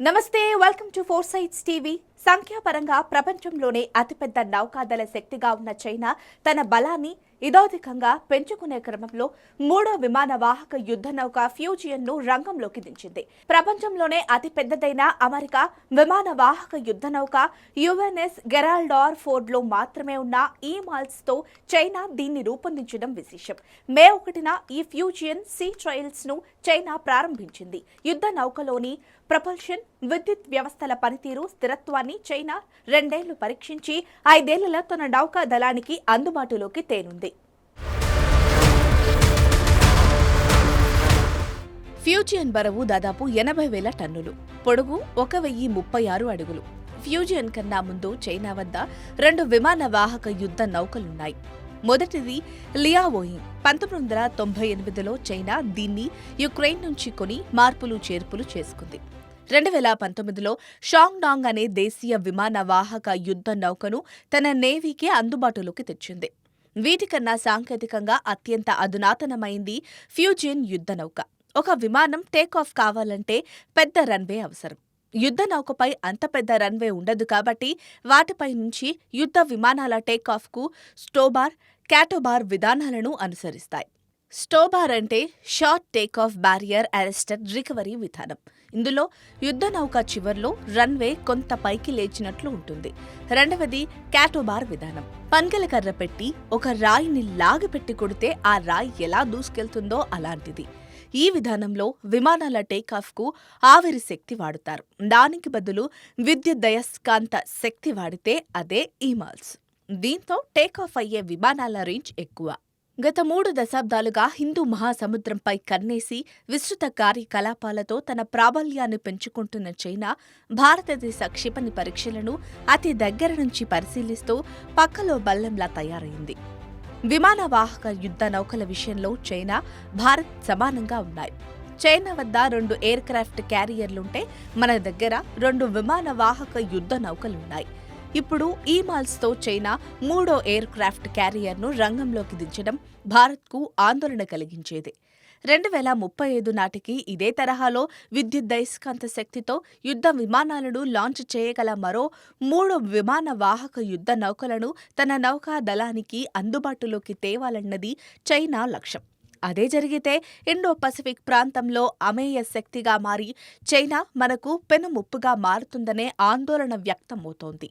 నమస్తే, welcome to four sides TV. సంఖ్యాపరంగా ప్రపంచంలోనే అతిపెద్ద నౌకాదళ శక్తిగా ఉన్న చైనా తన బలాన్ని ఇదోధికంగా పెంచుకునే క్రమంలో మూడో విమాన వాహక యుద్ధ నౌక ఫ్యూజియన్ను రంగంలోకి దించింది. ప్రపంచంలోనే అతిపెద్దదైన అమెరికా విమాన వాహక యుద్ధ నౌక యుఎన్ఎస్ గెరాల్డార్ ఫోర్డ్లో మాత్రమే ఉన్న ఈ మాల్స్తో చైనా దీన్ని రూపొందించడం విశేషం. మే 1న ఈ ఫ్యూజియన్ సీ ట్రయల్స్ ను చైనా ప్రారంభించింది. యుద్ధ నౌకలోని ప్రపల్షన్, విద్యుత్ వ్యవస్థల పనితీరు, స్థిరత్వాన్ని చైనా 2 ఏళ్లు పరీక్షించి 5 ఏళ్లలో తన నౌకా దళానికి అందుబాటులోకి తేనుంది. ఫ్యూజియన్ బరువు దాదాపు 80,000 టన్నులు, పొడవు 1036 అడుగులు. ఫ్యూజియన్ కన్నా ముందు చైనా వద్ద 2 విమాన వాహక యుద్ధ నౌకలున్నాయి. మొదటిది లియావోయింగ్. 1998లో చైనా దీన్ని యుక్రెయిన్ నుంచి కొని మార్పులు చేర్పులు చేసుకుంది. 2019లో షాంగ్డాంగ్ అనే దేశీయ విమాన వాహక యుద్ధ నౌకను తన నేవీకి అందుబాటులోకి తెచ్చింది. వీటికన్నా సాంకేతికంగా అత్యంత అధునాతనమైంది ఫ్యూజియన్ యుద్ధ నౌక. ఒక విమానం టేకాఫ్ కావాలంటే పెద్ద రన్వే అవసరం. యుద్ధ నౌకపై అంత పెద్ద రన్వే ఉండదు కాబట్టి వాటిపై నుంచి యుద్ధ విమానాల టేకాఫ్కు స్టోబార్, క్యాటోబార్ విధానాలను అనుసరిస్తాయి. స్టోబార్ అంటే short takeoff barrier arrested recovery విధానం. ఇందులో యుద్ధ నౌక చివర్లో రన్వే కొంత పైకి లేచినట్లు ఉంటుంది. రెండవది క్యాటోబార్ విధానం. పంగల కర్ర పెట్టి ఒక రాయిని లాగిపెట్టి కొడితే ఆ రాయి ఎలా దూసుకెళ్తుందో అలాంటిది. ఈ విధానంలో విమానాల టేకాఫ్కు ఆవిరి శక్తి వాడుతారు. దానికి బదులు విద్యుదయస్కాంత శక్తి వాడితే అదే ఈమాల్స్. దీంతో టేకాఫ్ అయ్యే విమానాల రేంజ్ ఎక్కువ. గత 3 దశాబ్దాలుగా హిందూ మహాసముద్రంపై కన్నేసి విస్తృత కార్యకలాపాలతో తన ప్రాబల్యాన్ని పెంచుకుంటున్న చైనా భారతదేశ క్షిపణి పరీక్షలను అతి దగ్గర నుంచి పరిశీలిస్తూ పక్కలో బల్లంలా తయారైంది. విమాన వాహక యుద్ధ నౌకల విషయంలో చైనా, భారత్ సమానంగా ఉన్నాయి. చైనా వద్ద 2 ఎయిర్ క్రాఫ్ట్ క్యారియర్లుంటే మన దగ్గర 2 విమాన వాహక యుద్ధ నౌకలున్నాయి. ఇప్పుడు ఈమాల్స్తో చైనా 3వ ఎయిర్ క్రాఫ్ట్ క్యారియర్ను రంగంలోకి దించడం భారత్కు ఆందోళన కలిగించేది. 2035 నాటికి ఇదే తరహాలో విద్యుదయస్కాంత శక్తితో యుద్ధ విమానాలను లాంచ్ చేయగల మరో 3 విమాన వాహక యుద్ధ నౌకలను తన నౌకా దళానికి అందుబాటులోకి తేవాలన్నది చైనా లక్ష్యం. అదే జరిగితే ఇండో పసిఫిక్ ప్రాంతంలో అమేయ శక్తిగా మారి చైనా మనకు పెనుముప్పుగా మారుతుందనే ఆందోళన వ్యక్తమవుతోంది.